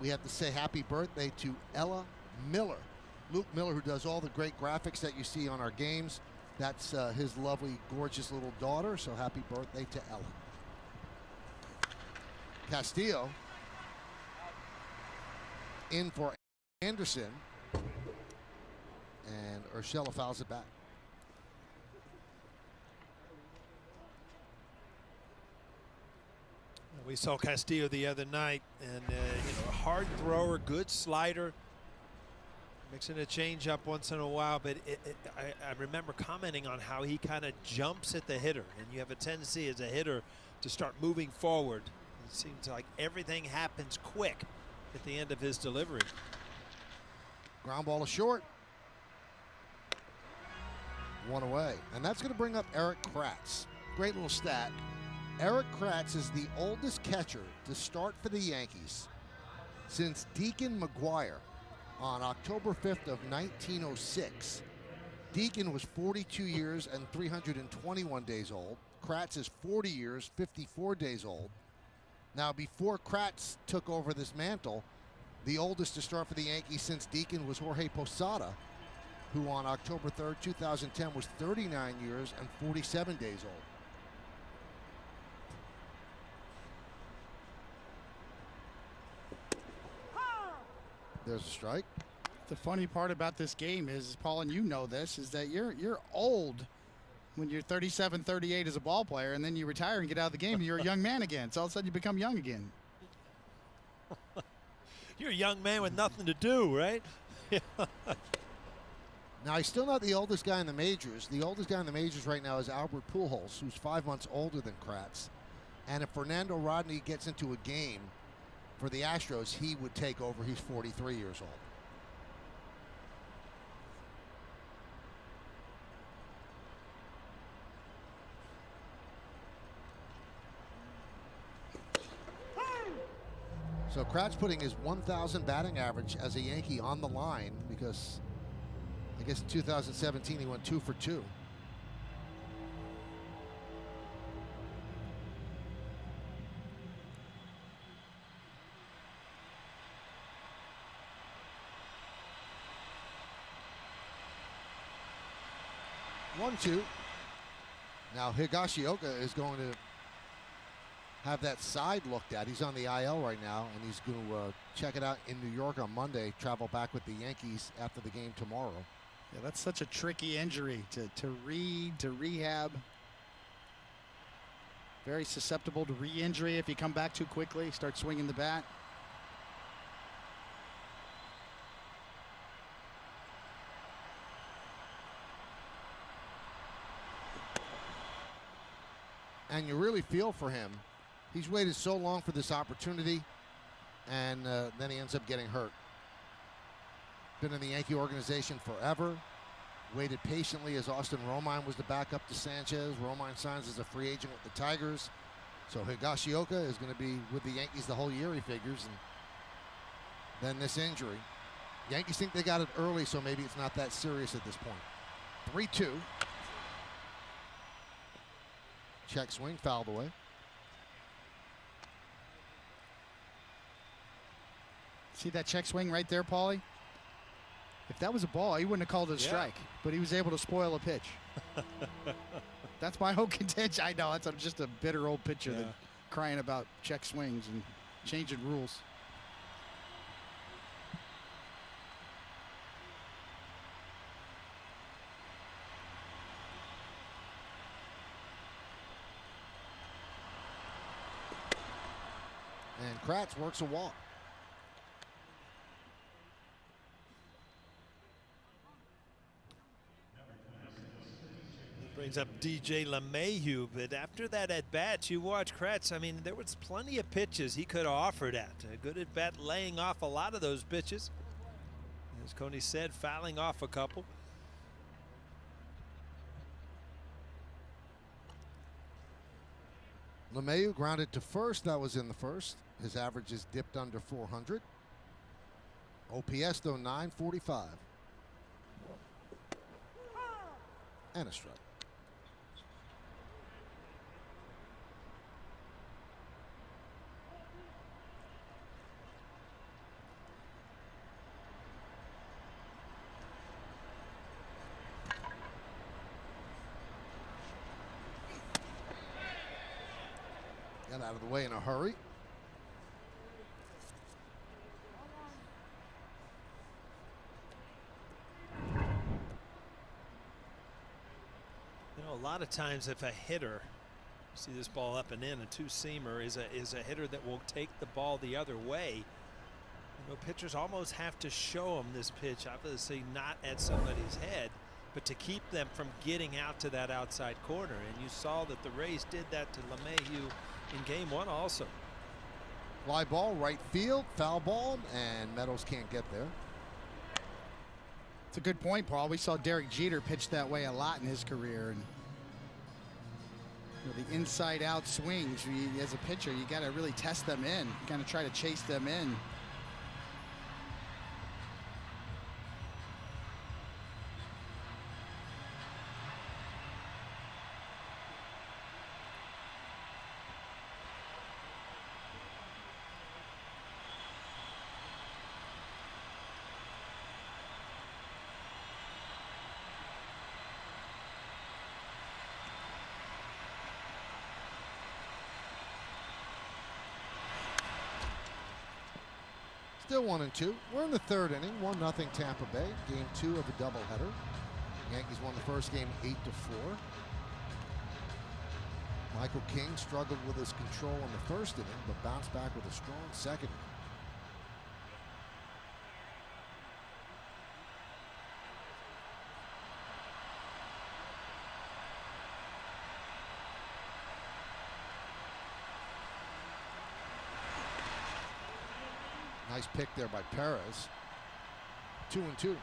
we have to say happy birthday to Ella Miller. Luke Miller, who does all the great graphics that you see on our games. That's his lovely, gorgeous little daughter, so happy birthday to Ella. Castillo in for Anderson, and Urshela fouls it back. We saw Castillo the other night, and a hard thrower, good slider, mixing a changeup once in a while. But I remember commenting on how he kind of jumps at the hitter, and you have a tendency as a hitter to start moving forward. It seems like everything happens quick at the end of his delivery. Ground ball to short. One away, and that's going to bring up Erik Kratz. Great little stat. Erik Kratz is the oldest catcher to start for the Yankees since Deacon McGuire on October 5th of 1906. Deacon was 42 years and 321 days old. Kratz is 40 years, 54 days old. Now, before Kratz took over this mantle, the oldest to start for the Yankees since Deacon was Jorge Posada, who on October 3rd, 2010 was 39 years and 47 days old. There's a strike. The funny part about this game is, Paul, and you know this, is that you're old when you're 37, 38 as a ball player, and then you retire and get out of the game, and you're a young man again. So all of a sudden you become young again. You're a young man with nothing to do, right? Now, he's still not the oldest guy in the majors. The oldest guy in the majors right now is Albert Pujols, who's 5 months older than Kratz. And if Fernando Rodney gets into a game for the Astros, he would take over. He's 43 years old. So Kratz putting his 1,000 batting average as a Yankee on the line, because I guess in 2017 he went 2 for 2. One, two. Now Higashioka is going to have that side looked at. He's on the IL right now, and he's going to check it out in New York on Monday, travel back with the Yankees after the game tomorrow. Yeah, that's such a tricky injury to rehab. Very susceptible to re-injury if you come back too quickly, start swinging the bat. And you really feel for him. He's waited so long for this opportunity, and then he ends up getting hurt. Been in the Yankee organization forever. Waited patiently as Austin Romine was the backup to Sanchez. Romine signs as a free agent with the Tigers. So Higashioka is going to be with the Yankees the whole year, he figures. And then this injury. Yankees think they got it early, so maybe it's not that serious at this point. 3-2. Check swing, fouled away. See that check swing right there, Paulie? If that was a ball, he wouldn't have called it a strike, but he was able to spoil a pitch. That's my whole contention. I know, that's just a bitter old pitcher that crying about check swings and changing rules. And Kratz works a walk. Brings up DJ LeMahieu, but after that at bat, you watch Kratz. I mean, there was plenty of pitches he could have offered at. A good at bat, laying off a lot of those pitches. As Coney said, fouling off a couple. LeMahieu grounded to first. That was in the first. His average is dipped under 400. OPS though 945. And a strike. out of the way in a hurry. You know, a lot of times if a hitter, see this ball up and in, a two-seamer is a hitter that will take the ball the other way. You know, pitchers almost have to show them this pitch, obviously not at somebody's head, but to keep them from getting out to that outside corner. And you saw that the Rays did that to LeMahieu in game one also. Fly ball, right field, foul ball, and Meadows can't get there. It's a good point, Paul. We saw Derek Jeter pitch that way a lot in his career. And you know, the inside-out swings, as a pitcher, you got to really test them in, kind of try to chase them in. Still 1-2. We're in the third inning. 1-0 Tampa Bay. Game 2 of a doubleheader. Yankees won the first game 8-4. Michael King struggled with his control in the first inning, but bounced back with a strong second inning. Nice pick there by Perez. 2-2.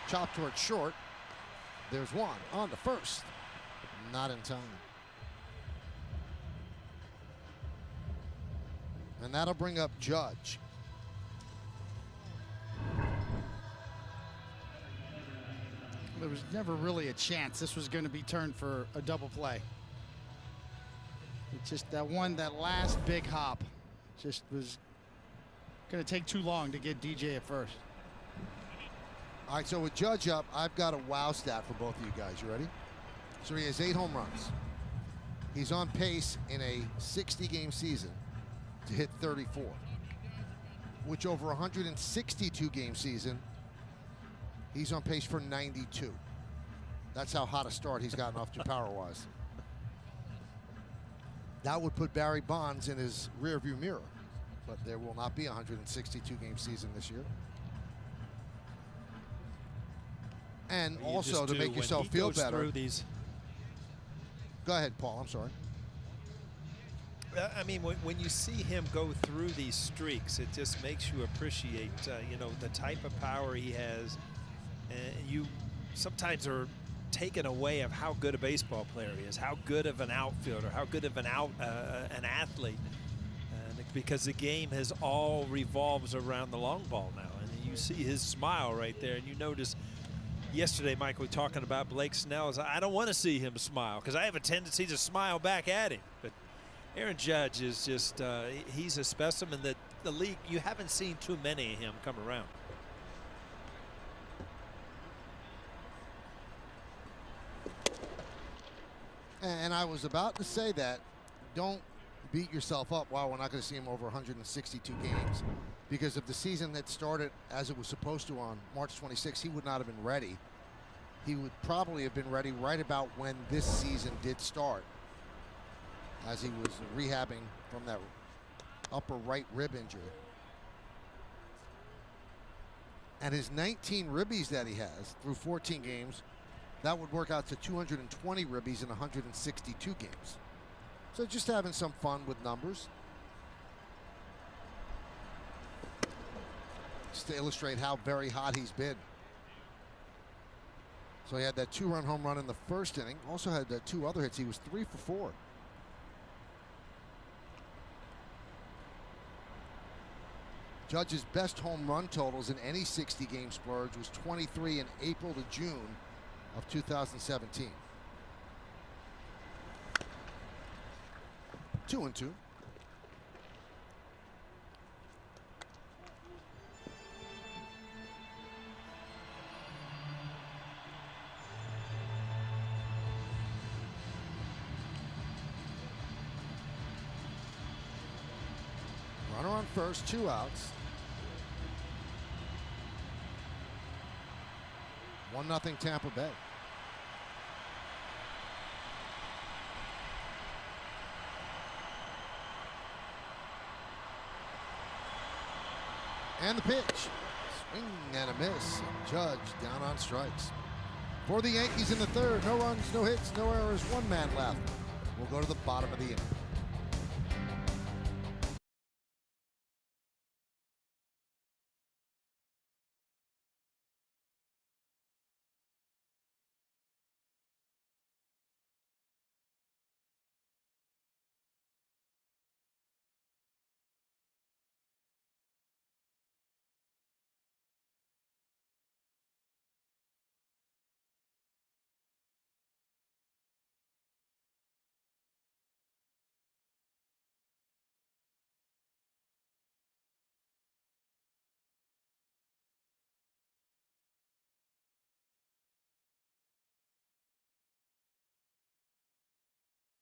Chop towards short. There's one on the first. Not in time. And that'll bring up Judge. There was never really a chance this was going to be turned for a double play. It's just that last big hop just was going to take too long to get DJ at first. All right, so with Judge up, I've got a wow stat for both of you guys. You ready? So he has 8 home runs. He's on pace in a 60-game season to hit 34, which over a 162-game season, he's on pace for 92. That's how hot a start he's gotten off to power-wise. That would put Barry Bonds in his rearview mirror, but there will not be a 162-game season this year. And also to make yourself feel better. Go ahead, Paul. I'm sorry. I mean, when you see him go through these streaks, it just makes you appreciate, you know, the type of power he has. And you sometimes are taken away of how good a baseball player he is, how good of an outfielder, how good of an athlete, because the game has all revolves around the long ball now. And you see his smile right there, and you notice. Yesterday, Mike, we were talking about Blake Snell. I don't want to see him smile because I have a tendency to smile back at him. But Aaron Judge is just, he's a specimen that the league, you haven't seen too many of him come around. And I was about to say that, don't beat yourself up. Wow, we're not going to see him over 162 games. Because if the season that started as it was supposed to on March 26, he would not have been ready. He would probably have been ready right about when this season did start, as he was rehabbing from that upper right rib injury. And his 19 ribbies that he has through 14 games, that would work out to 220 ribbies in 162 games. So just having some fun with numbers. Just to illustrate how very hot he's been. So he had that 2-run home run in the first inning. Also had 2 other hits. He was 3 for 4. Judge's best home run totals in any 60-game splurge was 23 in April to June of 2017. 2-2. Runner on first, 2 outs. 1-0 Tampa Bay. And the pitch. Swing and a miss. Judge down on strikes. For the Yankees in the third, no runs, no hits, no errors, 1 man left. We'll go to the bottom of the inning.